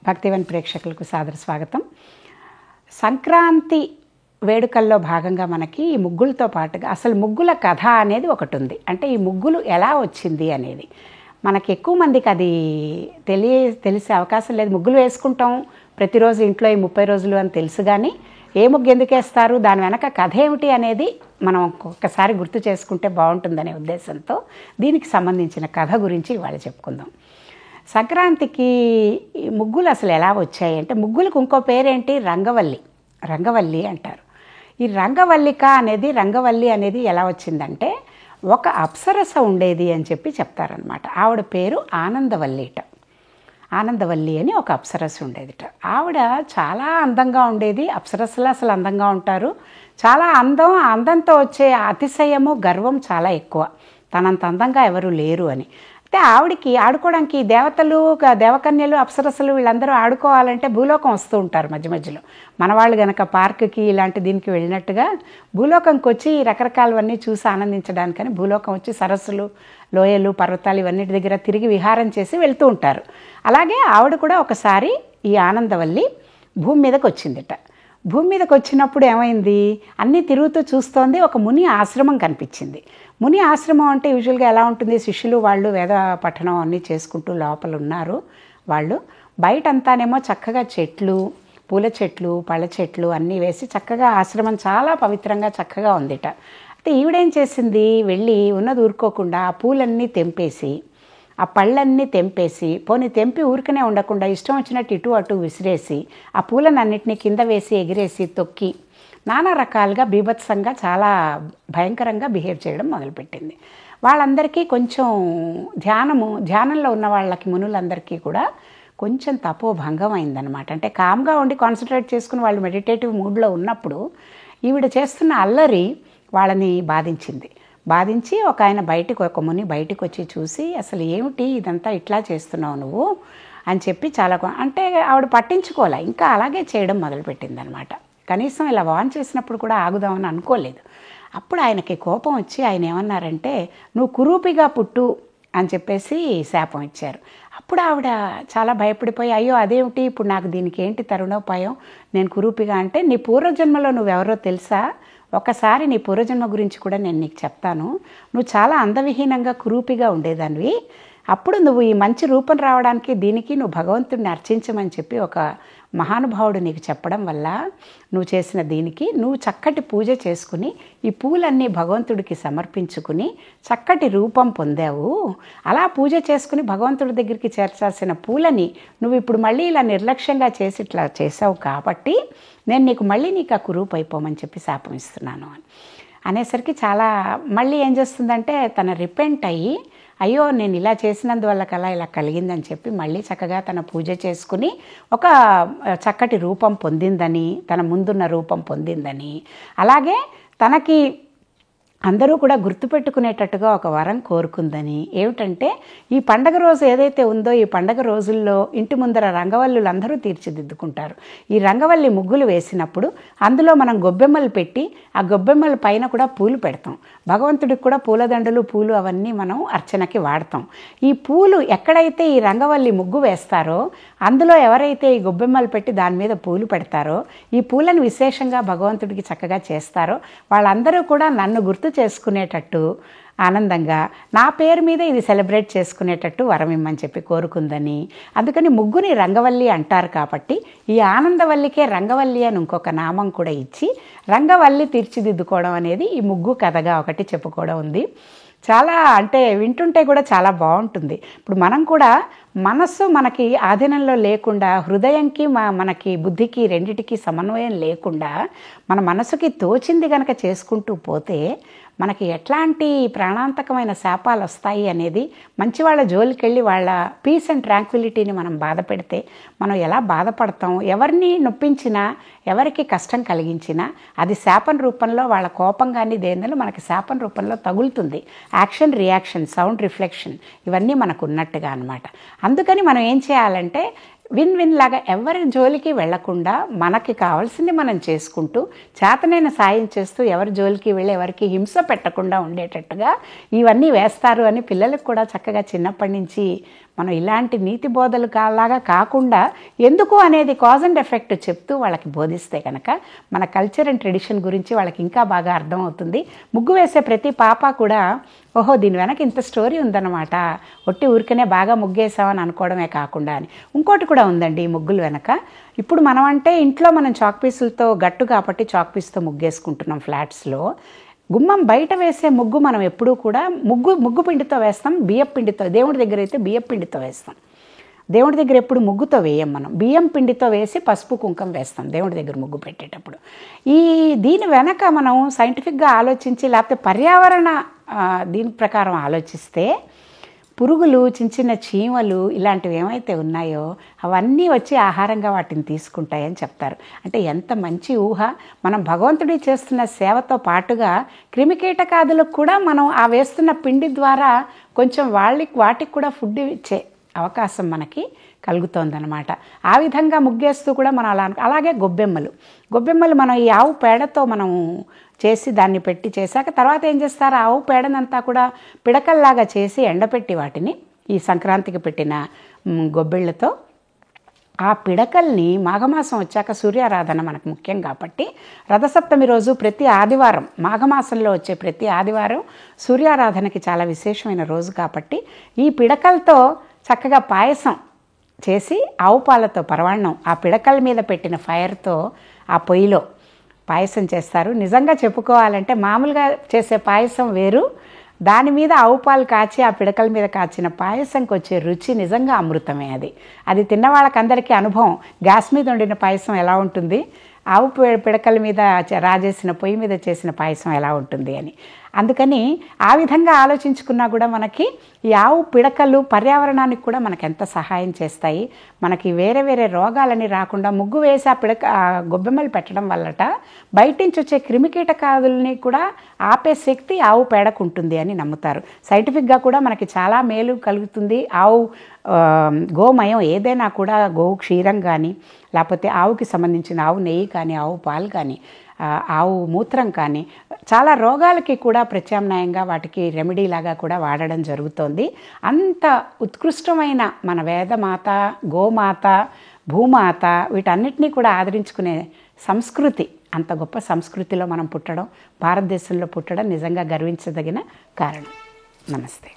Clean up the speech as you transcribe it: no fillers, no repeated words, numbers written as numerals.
భక్తివన్ ప్రేక్షకులకు సాదర స్వాగతం. సంక్రాంతి వేడుకల్లో భాగంగా మనకి ఈ ముగ్గులతో పాటుగా అసలు ముగ్గుల కథ అనేది ఒకటి ఉంది. అంటే ఈ ముగ్గులు ఎలా వచ్చింది అనేది మనకి ఎక్కువ మందికి అది తెలిసే అవకాశం లేదు. ముగ్గులు వేసుకుంటాం ప్రతిరోజు ఇంట్లో ఈ 30 రోజులు అని తెలుసు, కానీ ఏ ముగ్గు ఎందుకు వేస్తారు, దాని వెనక కథ ఏమిటి అనేది మనం ఒక్కసారి గుర్తు చేసుకుంటే బాగుంటుందనే ఉద్దేశంతో దీనికి సంబంధించిన కథ గురించి ఇవాళ చెప్పుకుందాం. సంక్రాంతికి ముగ్గులు అసలు ఎలా వచ్చాయి అంటే, ముగ్గులకు ఇంకో పేరేంటి, రంగవల్లి అంటారు. ఈ రంగవల్లి అనేది ఎలా వచ్చిందంటే, ఒక అప్సరస ఉండేది అని చెప్పి చెప్తారనమాట. ఆవిడ పేరు ఆనందవల్లి అని ఒక అప్సరస ఉండేదిట. ఆవిడ చాలా అందంగా ఉండేది. అప్సరసలు అసలు అందంగా ఉంటారు. చాలా అందంతో వచ్చే అతిశయము, గర్వం చాలా ఎక్కువ. తనంత అందంగా ఎవరు లేరు అని. అయితే ఆవిడికి ఆడుకోవడానికి దేవతలు, దేవకన్యలు, అప్సరసలు వీళ్ళందరూ ఆడుకోవాలంటే భూలోకం వస్తూ ఉంటారు మధ్య మధ్యలో. మన వాళ్ళు కనుక పార్కుకి ఇలాంటి దీనికి వెళ్ళినట్టుగా భూలోకంకి వచ్చి రకరకాలవన్నీ చూసి ఆనందించడానికని భూలోకం వచ్చి సరస్సులు, లోయలు, పర్వతాలు ఇవన్నిటి దగ్గర తిరిగి విహారం చేసి వెళ్తూ ఉంటారు. అలాగే ఆవిడ కూడా ఒకసారి ఈ ఆనందవల్లి భూమి మీదకి వచ్చిందిట. భూమి మీదకి వచ్చినప్పుడు ఏమైంది, అన్నీ తిరుగుతూ చూస్తోంది. ఒక ముని ఆశ్రమం కనిపించింది. ముని ఆశ్రమం అంటే యూజువల్గా ఎలా ఉంటుంది, శిష్యులు వాళ్ళు వేద పఠనం అన్నీ చేసుకుంటూ లోపల ఉన్నారు. వాళ్ళు బయటంతానేమో చక్కగా చెట్లు, పూల చెట్లు, పళ్ళ చెట్లు అన్నీ వేసి చక్కగా ఆశ్రమం చాలా పవిత్రంగా చక్కగా ఉందిట. అయితే ఈవిడేం చేసింది, వెళ్ళి ఉన్నది ఊరుకోకుండా ఆ పూలన్నీ తెంపేసి, ఆ పళ్ళన్నీ తెంపేసి, తెంపి ఊరికనే ఉండకుండా ఇష్టం వచ్చినట్టు ఇటు అటు విసిరేసి, ఆ పూలను అన్నిటినీ కింద వేసి ఎగిరేసి తొక్కి నానా రకాలుగా బీభత్సంగా చాలా భయంకరంగా బిహేవ్ చేయడం మొదలుపెట్టింది. వాళ్ళందరికీ కొంచెం ధ్యానంలో ఉన్న వాళ్ళకి, మునులందరికీ కూడా కొంచెం తపోభంగం అయిందనమాట. అంటే కామ్గా ఉండి కాన్సన్ట్రేట్ చేసుకుని వాళ్ళు మెడిటేటివ్ మూడ్లో ఉన్నప్పుడు ఈవిడ చేస్తున్న అల్లరి వాళ్ళని బాధించి ఒక ముని బయటకు వచ్చి చూసి, అసలు ఏమిటి ఇదంతా ఇట్లా చేస్తున్నావు నువ్వు అని చెప్పి అంటే ఆవిడ పట్టించుకోలే, ఇంకా అలాగే చేయడం మొదలుపెట్టింది అనమాట. కనీసం ఇలా వాన్ చేసినప్పుడు కూడా ఆగుదామని అనుకోలేదు. అప్పుడు ఆయనకి కోపం వచ్చి ఆయన ఏమన్నారంటే, నువ్వు కురూపిగా పుట్టు అని చెప్పేసి శాపం ఇచ్చారు. అప్పుడు ఆవిడ చాలా భయపడిపోయి, అయ్యో అదేమిటి, ఇప్పుడు నాకు దీనికి ఏంటి తరుణోపాయం, నేను కురూపిగా అంటే, నీ పూర్వజన్మలో నువ్వెవరో తెలుసా, ఒకసారి నీ పూర్వజన్మ గురించి కూడా నేను నీకు చెప్తాను. నువ్వు చాలా అందవిహీనంగా కురూపిగా ఉండేదానివి. అప్పుడు నువ్వు ఈ మంచి రూపం రావడానికి దీనికి నువ్వు భగవంతుడిని అర్చించమని చెప్పి ఒక మహానుభావుడు నీకు చెప్పడం వల్ల నువ్వు చేసిన దీనికి నువ్వు చక్కటి పూజ చేసుకుని ఈ పూలన్నీ భగవంతుడికి సమర్పించుకుని చక్కటి రూపం పొందావు. అలా పూజ చేసుకుని భగవంతుడి దగ్గరికి చేర్చాల్సిన పూలని నువ్వు ఇప్పుడు మళ్ళీ ఇలా నిర్లక్ష్యంగా చేసి ఇట్లా చేసావు, కాబట్టి నేను నీకు ఆ కురూపు అయిపోమని చెప్పి శాపం ఇస్తున్నాను అని అనేసరికి చాలా మళ్ళీ ఏం చేస్తుందంటే, తన రిపెంట్ అయ్యి, అయ్యో నేను ఇలా చేసినందువల్ల ఇలా కలిగిందని చెప్పి మళ్ళీ చక్కగా తన పూజ చేసుకుని ఒక చక్కటి రూపం పొందిందని, తన ముందున్న రూపం పొందిందని, అలాగే తనకి అందరూ కూడా గుర్తుపెట్టుకునేటట్టుగా ఒక వరం కోరుకుందని. ఏమిటంటే, ఈ పండగ రోజు ఏదైతే ఉందో, ఈ పండగ రోజుల్లో ఇంటి ముందర రంగవల్లులు అందరూ తీర్చిదిద్దుకుంటారు. ఈ రంగవల్లి ముగ్గులు వేసినప్పుడు అందులో మనం గొబ్బెమ్మలు పెట్టి ఆ గొబ్బెమ్మల పైన కూడా పూలు పెడతాం. భగవంతుడికి కూడా పూలదండలు, పూలు అవన్నీ మనం అర్చనకి వాడతాం. ఈ పూలు ఎక్కడైతే ఈ రంగవల్లి ముగ్గు వేస్తారో అందులో ఎవరైతే ఈ గొబ్బెమ్మలు పెట్టి దాని మీద పూలు పెడతారో, ఈ పూలను విశేషంగా భగవంతుడికి చక్కగా చేస్తారో వాళ్ళందరూ కూడా నన్ను గుర్తు చేసుకునేటట్టు ఆనందంగా నా పేరు మీద ఇది సెలబ్రేట్ చేసుకునేటట్టు వరం ఇమ్మని చెప్పి కోరుకుందని. అందుకని ముగ్గుని రంగవల్లి అంటారు. కాబట్టి ఈ ఆనందవల్లికే రంగవల్లి అని ఇంకొక నామం కూడా ఇచ్చి రంగవల్లి తీర్చిదిద్దుకోవడం అనేది ఈ ముగ్గు కథగా ఒకటి చెప్పుకోవడం ఉంది. చాలా అంటే వింటుంటే కూడా చాలా బాగుంటుంది. ఇప్పుడు మనం కూడా మనస్సు మనకి ఆధీనంలో లేకుండా, హృదయంకి మనకి బుద్ధికి రెండిటికి సమన్వయం లేకుండా మన మనసుకి తోచింది కనుక చేసుకుంటూ పోతే మనకి ఎట్లాంటి ప్రాణాంతకమైన శాపాలు వస్తాయి అనేది, మంచి వాళ్ళ జోలికి వెళ్ళి వాళ్ళ పీస్ అండ్ ట్రాంక్విలిటీని మనం బాధ పెడితే మనం ఎలా బాధపడతాం, ఎవరిని నొప్పించినా, ఎవరికి కష్టం కలిగించినా అది శాపం రూపంలో, వాళ్ళ కోపం కానీ దేనిలో మనకి శాపం రూపంలో తగులుతుంది. యాక్షన్, రియాక్షన్, సౌండ్, రిఫ్లెక్షన్ ఇవన్నీ మనకు ఉన్నట్టుగా అనమాట. అందుకని మనం ఏం చేయాలంటే, విన్ విన్ లాగా ఎవరి జోలికి వెళ్లకుండా మనకి కావాల్సింది మనం చేసుకుంటూ చేతనైన సాయం చేస్తూ ఎవరి జోలికి వెళ్ళి ఎవరికి హింస పెట్టకుండా ఉండేటట్టుగా ఇవన్నీ వేస్తారు అని పిల్లలకు కూడా చక్కగా చిన్నప్పటి నుంచి మనం ఇలాంటి నీతి బోధలు లాగా కాకుండా ఎందుకు అనేది కాజ్ అండ్ ఎఫెక్ట్ చెప్తూ వాళ్ళకి బోధిస్తే కనుక మన కల్చర్ అండ్ ట్రెడిషన్ గురించి వాళ్ళకి ఇంకా బాగా అర్థమవుతుంది. ముగ్గు వేసే ప్రతి పాప కూడా ఓహో దీని వెనక ఇంత స్టోరీ ఉందన్నమాట, ఒట్టి ఊరికనే బాగా ముగ్గేసామని అనుకోవడమే కాకుండా అని. ఇంకోటి కూడా ఉందండి ఈ ముగ్గులు వెనక. ఇప్పుడు మనం అంటే ఇంట్లో మనం చాక్ పీసులతో గట్టు కాబట్టి చాక్ పీస్తో ముగ్గేసుకుంటున్నాం ఫ్లాట్స్లో. గుమ్మం బయట వేసే ముగ్గు మనం ఎప్పుడూ కూడా ముగ్గు పిండితో వేస్తాం, బియ్యం పిండితో. దేవుడి దగ్గర అయితే బియ్యం పిండితో వేస్తాం. దేవుడి దగ్గర ఎప్పుడు ముగ్గుతో వేయం, మనం బియ్యం పిండితో వేసి పసుపు కుంకం వేస్తాం దేవుడి దగ్గర ముగ్గు పెట్టేటప్పుడు. దీని వెనక మనం సైంటిఫిక్గా ఆలోచించి లేకపోతే పర్యావరణ దీని ప్రకారం ఆలోచిస్తే పురుగులు, చిన్న చిన్న చీమలు ఇలాంటివి ఏమైతే ఉన్నాయో అవన్నీ వచ్చి ఆహారంగా వాటిని తీసుకుంటాయని చెప్తారు. అంటే ఎంత మంచి ఊహ. మనం భగవంతుడి చేస్తున్న సేవతో పాటుగా క్రిమికీటకాదులకు కూడా మనం ఆ వేస్తున్న పిండి ద్వారా కొంచెం వాటికి కూడా ఫుడ్ ఇచ్చే అవకాశం మనకి కలుగుతోందనమాట. ఆ విధంగా ముగ్గేస్తూ కూడా మనం అలాగే గొబ్బెమ్మలు మనం ఈ ఆవు పేడతో మనం చేసి దాన్ని పెట్టి చేశాక తర్వాత ఏం చేస్తారు, ఆవు పేడనంతా కూడా పిడకల్లాగా చేసి ఎండపెట్టి వాటిని ఈ సంక్రాంతికి పెట్టిన గొబ్బిళ్ళతో ఆ పిడకల్ని మాఘమాసం వచ్చాక సూర్యారాధన మనకు ముఖ్యం కాబట్టి రథసప్తమి రోజు ప్రతి ఆదివారం, మాఘమాసంలో వచ్చే ప్రతి ఆదివారం సూర్యారాధనకి చాలా విశేషమైన రోజు కాబట్టి ఈ పిడకలతో చక్కగా పాయసం చేసి ఆవు పాలతో పరవాన్నం ఆ పిడకల మీద పెట్టిన ఫైర్తో ఆ పొయ్యిలో పాయసం చేస్తారు. నిజంగా చెప్పుకోవాలంటే మామూలుగా చేసే పాయసం వేరు, దాని మీద ఆవు పాలు కాచి ఆ పిడకల మీద కాచిన పాయసంకి వచ్చే రుచి నిజంగా అమృతమే. అది తిన్న వాళ్ళకందరికీ అనుభవం. గ్యాస్ మీద వండిన పాయసం ఎలా ఉంటుంది, ఆవు పిడకల మీద రాజేసిన పొయ్యి మీద చేసిన పాయసం ఎలా ఉంటుంది అని. అందుకని ఆ విధంగా ఆలోచించుకున్నా కూడా మనకి ఈ ఆవు పిడకలు పర్యావరణానికి కూడా మనకు ఎంత సహాయం చేస్తాయి. మనకి వేరే వేరే రోగాలని రాకుండా ముగ్గు వేసి ఆ గొబ్బెమ్మలు పెట్టడం వల్లట బయట నుంచి వచ్చే క్రిమికీటకాదుల్ని కూడా ఆపే శక్తి ఆవు పేడకు ఉంటుంది అని నమ్ముతారు. సైంటిఫిక్గా కూడా మనకి చాలా మేలు కలుగుతుంది. ఆవు గోమయం ఏదైనా కూడా గోవు క్షీరం కానీ లేకపోతే ఆవుకి సంబంధించిన ఆవు నెయ్యి కానీ ఆవు పాలు కానీ ఆవు మూత్రం కానీ చాలా రోగాలకి కూడా ప్రత్యామ్నాయంగా వాటికి రెమెడీలాగా కూడా వాడడం జరుగుతోంది. అంత ఉత్కృష్టమైన మన వేదమాత, గోమాత, భూమాత వీటన్నిటినీ కూడా ఆదరించుకునే సంస్కృతి, అంత గొప్ప సంస్కృతిలో మనం పుట్టడం, భారతదేశంలో పుట్టడం నిజంగా గర్వించదగిన కారణం. నమస్తే.